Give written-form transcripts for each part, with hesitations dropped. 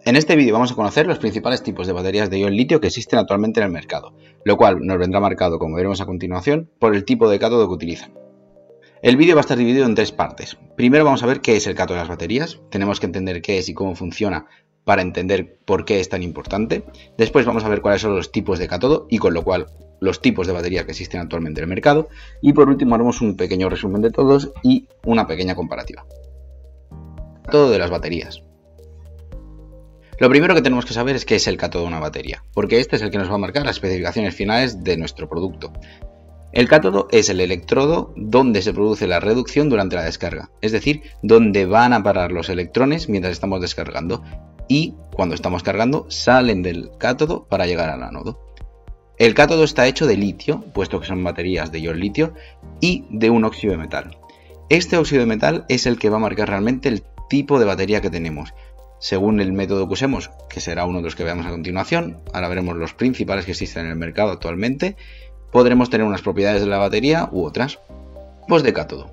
En este vídeo vamos a conocer los principales tipos de baterías de ion litio que existen actualmente en el mercado, lo cual nos vendrá marcado, como veremos a continuación, por el tipo de cátodo que utilizan. El vídeo va a estar dividido en tres partes. Primero vamos a ver qué es el cátodo de las baterías, tenemos que entender qué es y cómo funciona para entender por qué es tan importante. Después vamos a ver cuáles son los tipos de cátodo y con lo cual los tipos de batería que existen actualmente en el mercado. Y por último haremos un pequeño resumen de todos y una pequeña comparativa. Cátodo de las baterías. Lo primero que tenemos que saber es qué es el cátodo de una batería, porque este es el que nos va a marcar las especificaciones finales de nuestro producto. El cátodo es el electrodo donde se produce la reducción durante la descarga, es decir, donde van a parar los electrones mientras estamos descargando y cuando estamos cargando salen del cátodo para llegar al ánodo. El cátodo está hecho de litio, puesto que son baterías de ion litio, y de un óxido de metal. Este óxido de metal es el que va a marcar realmente el tipo de batería que tenemos. Según el método que usemos, que será uno de los que veamos a continuación, ahora veremos los principales que existen en el mercado actualmente, podremos tener unas propiedades de la batería u otras. Tipos de cátodo.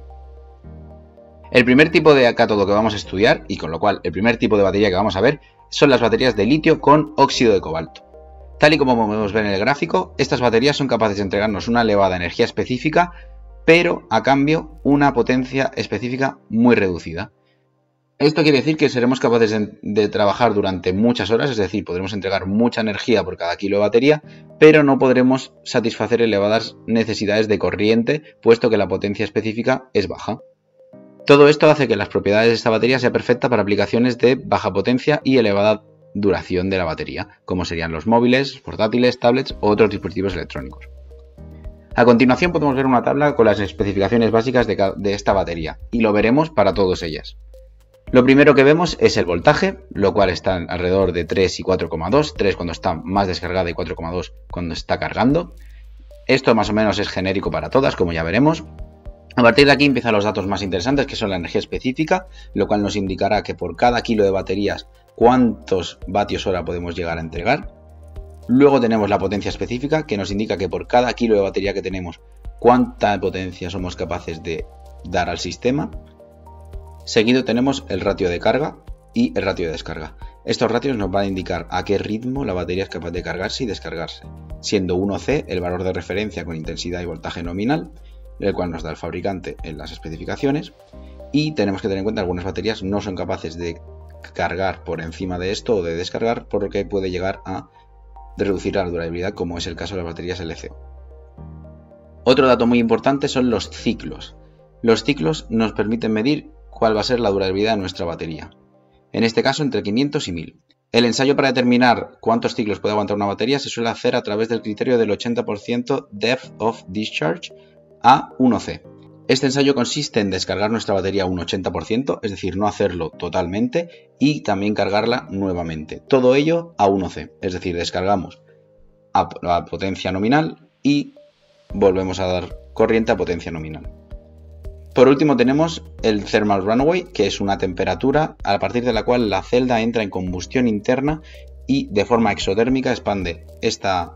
El primer tipo de cátodo que vamos a estudiar, y con lo cual el primer tipo de batería que vamos a ver, son las baterías de litio con óxido de cobalto. Tal y como podemos ver en el gráfico, estas baterías son capaces de entregarnos una elevada energía específica, pero a cambio una potencia específica muy reducida. Esto quiere decir que seremos capaces de trabajar durante muchas horas, es decir, podremos entregar mucha energía por cada kilo de batería, pero no podremos satisfacer elevadas necesidades de corriente, puesto que la potencia específica es baja. Todo esto hace que las propiedades de esta batería sean perfectas para aplicaciones de baja potencia y elevada duración de la batería, como serían los móviles, portátiles, tablets u otros dispositivos electrónicos. A continuación podemos ver una tabla con las especificaciones básicas de esta batería, y lo veremos para todas ellas. Lo primero que vemos es el voltaje, lo cual está alrededor de 3 y 4,2, 3 cuando está más descargada y 4,2 cuando está cargando. Esto más o menos es genérico para todas, como ya veremos. A partir de aquí empiezan los datos más interesantes, que son la energía específica, lo cual nos indicará que por cada kilo de baterías cuántos vatios hora podemos llegar a entregar. Luego tenemos la potencia específica, que nos indica que por cada kilo de batería que tenemos, cuánta potencia somos capaces de dar al sistema. Seguido tenemos el ratio de carga y el ratio de descarga. Estos ratios nos van a indicar a qué ritmo la batería es capaz de cargarse y descargarse, siendo 1C el valor de referencia con intensidad y voltaje nominal, el cual nos da el fabricante en las especificaciones, y tenemos que tener en cuenta que algunas baterías no son capaces de cargar por encima de esto o de descargar, por lo que puede llegar a reducir la durabilidad, como es el caso de las baterías LCO. Otro dato muy importante son los ciclos. Los ciclos nos permiten medir cuál va a ser la durabilidad de nuestra batería. En este caso entre 500 y 1000. El ensayo para determinar cuántos ciclos puede aguantar una batería se suele hacer a través del criterio del 80% Depth of Discharge a 1C. Este ensayo consiste en descargar nuestra batería a un 80%, es decir, no hacerlo totalmente, y también cargarla nuevamente. Todo ello a 1C, es decir, descargamos a potencia nominal y volvemos a dar corriente a potencia nominal. Por último tenemos el Thermal Runaway, que es una temperatura a partir de la cual la celda entra en combustión interna y de forma exotérmica expande esta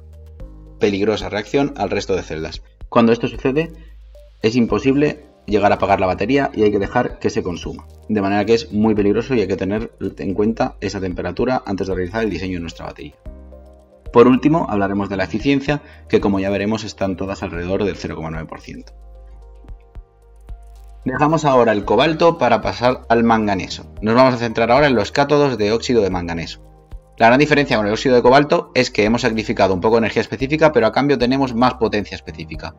peligrosa reacción al resto de celdas. Cuando esto sucede es imposible llegar a apagar la batería y hay que dejar que se consuma. De manera que es muy peligroso y hay que tener en cuenta esa temperatura antes de realizar el diseño de nuestra batería. Por último hablaremos de la eficiencia, que como ya veremos están todas alrededor del 0,9%. Dejamos ahora el cobalto para pasar al manganeso. Nos vamos a centrar ahora en los cátodos de óxido de manganeso. La gran diferencia con el óxido de cobalto es que hemos sacrificado un poco de energía específica, pero a cambio tenemos más potencia específica.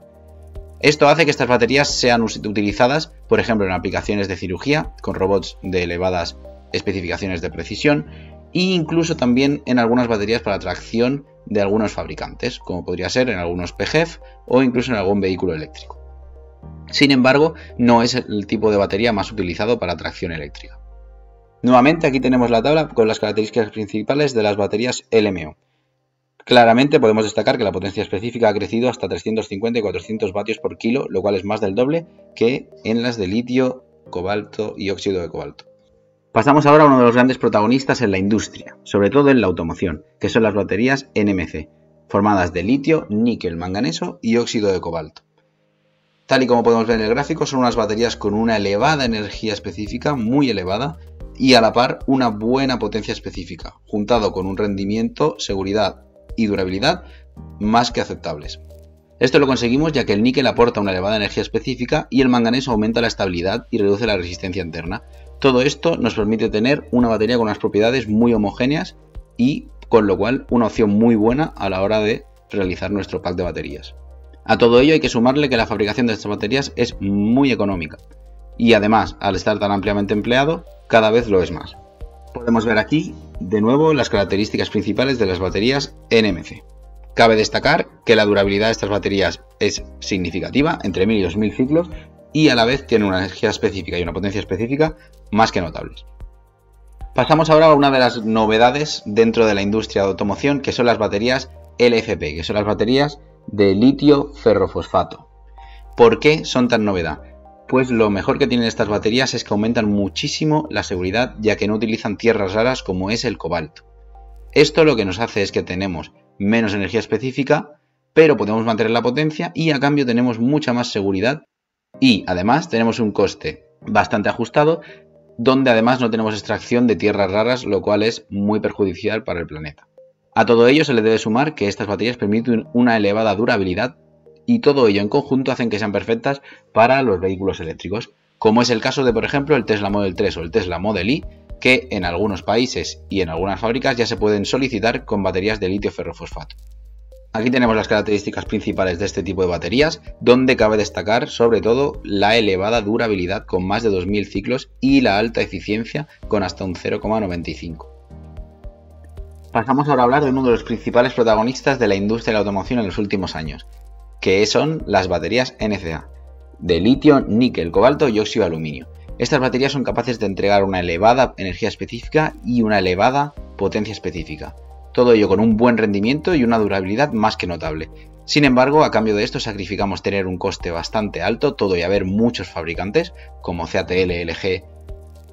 Esto hace que estas baterías sean utilizadas, por ejemplo, en aplicaciones de cirugía, con robots de elevadas especificaciones de precisión, e incluso también en algunas baterías para tracción de algunos fabricantes, como podría ser en algunos PGEV o incluso en algún vehículo eléctrico. Sin embargo, no es el tipo de batería más utilizado para tracción eléctrica. Nuevamente aquí tenemos la tabla con las características principales de las baterías LMO. Claramente podemos destacar que la potencia específica ha crecido hasta 350 y 400 vatios por kilo, lo cual es más del doble que en las de litio, cobalto y óxido de cobalto. Pasamos ahora a uno de los grandes protagonistas en la industria, sobre todo en la automoción, que son las baterías NMC, formadas de litio, níquel, manganeso y óxido de cobalto. Tal y como podemos ver en el gráfico, son unas baterías con una elevada energía específica, muy elevada, y a la par una buena potencia específica, juntado con un rendimiento, seguridad y durabilidad más que aceptables. Esto lo conseguimos ya que el níquel aporta una elevada energía específica y el manganeso aumenta la estabilidad y reduce la resistencia interna. Todo esto nos permite tener una batería con unas propiedades muy homogéneas y con lo cual una opción muy buena a la hora de realizar nuestro pack de baterías. A todo ello hay que sumarle que la fabricación de estas baterías es muy económica y además, al estar tan ampliamente empleado, cada vez lo es más. Podemos ver aquí de nuevo las características principales de las baterías NMC. Cabe destacar que la durabilidad de estas baterías es significativa, entre 1000 y 2000 ciclos, y a la vez tiene una energía específica y una potencia específica más que notables. Pasamos ahora a una de las novedades dentro de la industria de automoción, que son las baterías LFP, que son las baterías de litio ferrofosfato. ¿Por qué son tan novedad? Pues lo mejor que tienen estas baterías es que aumentan muchísimo la seguridad, ya que no utilizan tierras raras como es el cobalto. Esto lo que nos hace es que tenemos menos energía específica, pero podemos mantener la potencia y a cambio tenemos mucha más seguridad y además tenemos un coste bastante ajustado, donde además no tenemos extracción de tierras raras, lo cual es muy perjudicial para el planeta. A todo ello se le debe sumar que estas baterías permiten una elevada durabilidad y todo ello en conjunto hacen que sean perfectas para los vehículos eléctricos, como es el caso de, por ejemplo, el Tesla Model 3 o el Tesla Model Y, que en algunos países y en algunas fábricas ya se pueden solicitar con baterías de litio ferrofosfato. Aquí tenemos las características principales de este tipo de baterías, donde cabe destacar sobre todo la elevada durabilidad con más de 2000 ciclos y la alta eficiencia con hasta un 0,95. Pasamos ahora a hablar de uno de los principales protagonistas de la industria de la automoción en los últimos años, que son las baterías NCA, de litio, níquel, cobalto y óxido de aluminio. Estas baterías son capaces de entregar una elevada energía específica y una elevada potencia específica. Todo ello con un buen rendimiento y una durabilidad más que notable. Sin embargo, a cambio de esto sacrificamos tener un coste bastante alto, todo y haber muchos fabricantes como CATL, LG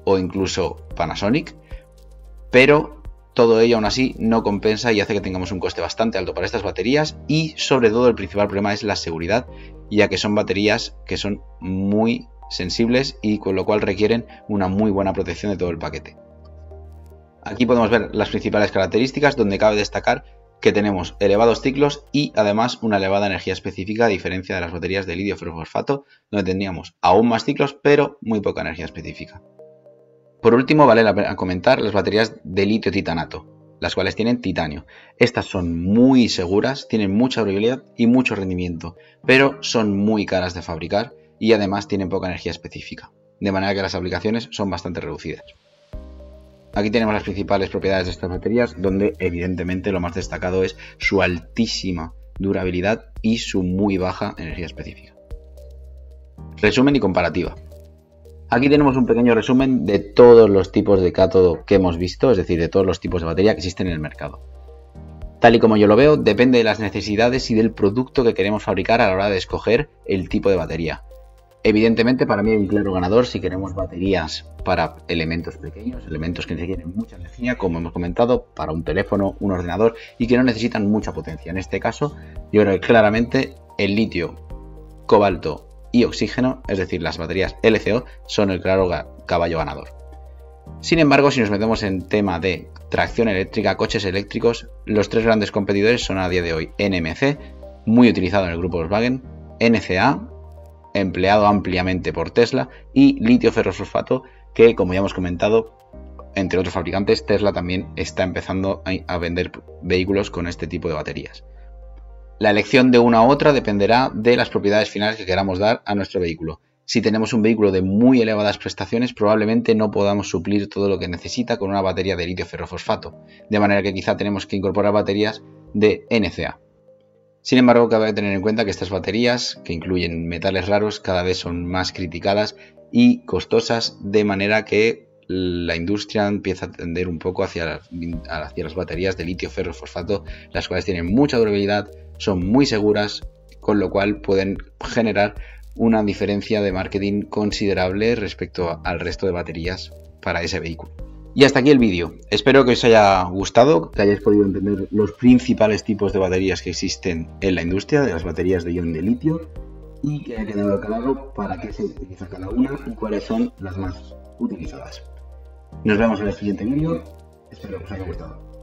o incluso Panasonic, pero todo ello aún así no compensa y hace que tengamos un coste bastante alto para estas baterías y sobre todo el principal problema es la seguridad, ya que son baterías que son muy sensibles y con lo cual requieren una muy buena protección de todo el paquete. Aquí podemos ver las principales características, donde cabe destacar que tenemos elevados ciclos y además una elevada energía específica, a diferencia de las baterías de litio ferrofosfato, donde tendríamos aún más ciclos pero muy poca energía específica. Por último, vale la pena comentar las baterías de litio titanato, las cuales tienen titanio. Estas son muy seguras, tienen mucha durabilidad y mucho rendimiento, pero son muy caras de fabricar y además tienen poca energía específica, de manera que las aplicaciones son bastante reducidas. Aquí tenemos las principales propiedades de estas baterías, donde evidentemente lo más destacado es su altísima durabilidad y su muy baja energía específica. Resumen y comparativa. Aquí tenemos un pequeño resumen de todos los tipos de cátodo que hemos visto, es decir, de todos los tipos de batería que existen en el mercado. Tal y como yo lo veo, depende de las necesidades y del producto que queremos fabricar a la hora de escoger el tipo de batería. Evidentemente, para mí hay un claro ganador si queremos baterías para elementos pequeños, elementos que requieren mucha energía, como hemos comentado, para un teléfono, un ordenador y que no necesitan mucha potencia. En este caso, yo creo que claramente el litio, cobalto y oxígeno, es decir, las baterías LCO, son el claro caballo ganador. Sin embargo, si nos metemos en tema de tracción eléctrica, coches eléctricos, los tres grandes competidores son a día de hoy NMC, muy utilizado en el grupo Volkswagen, NCA, empleado ampliamente por Tesla, y litio ferrofosfato, que como ya hemos comentado, entre otros fabricantes, Tesla también está empezando a vender vehículos con este tipo de baterías. La elección de una u otra dependerá de las propiedades finales que queramos dar a nuestro vehículo. Si tenemos un vehículo de muy elevadas prestaciones, probablemente no podamos suplir todo lo que necesita con una batería de litio ferrofosfato, de manera que quizá tenemos que incorporar baterías de NCA. Sin embargo, cabe tener en cuenta que estas baterías, que incluyen metales raros, cada vez son más criticadas y costosas, de manera que la industria empieza a tender un poco hacia las baterías de litio ferrofosfato, las cuales tienen mucha durabilidad, son muy seguras, con lo cual pueden generar una diferencia de marketing considerable respecto al resto de baterías para ese vehículo. Y hasta aquí el vídeo. Espero que os haya gustado, que hayáis podido entender los principales tipos de baterías que existen en la industria de las baterías de ion de litio y que haya quedado claro para qué se utiliza cada una y cuáles son las más utilizadas. Nos vemos en el siguiente vídeo. Espero que os haya gustado.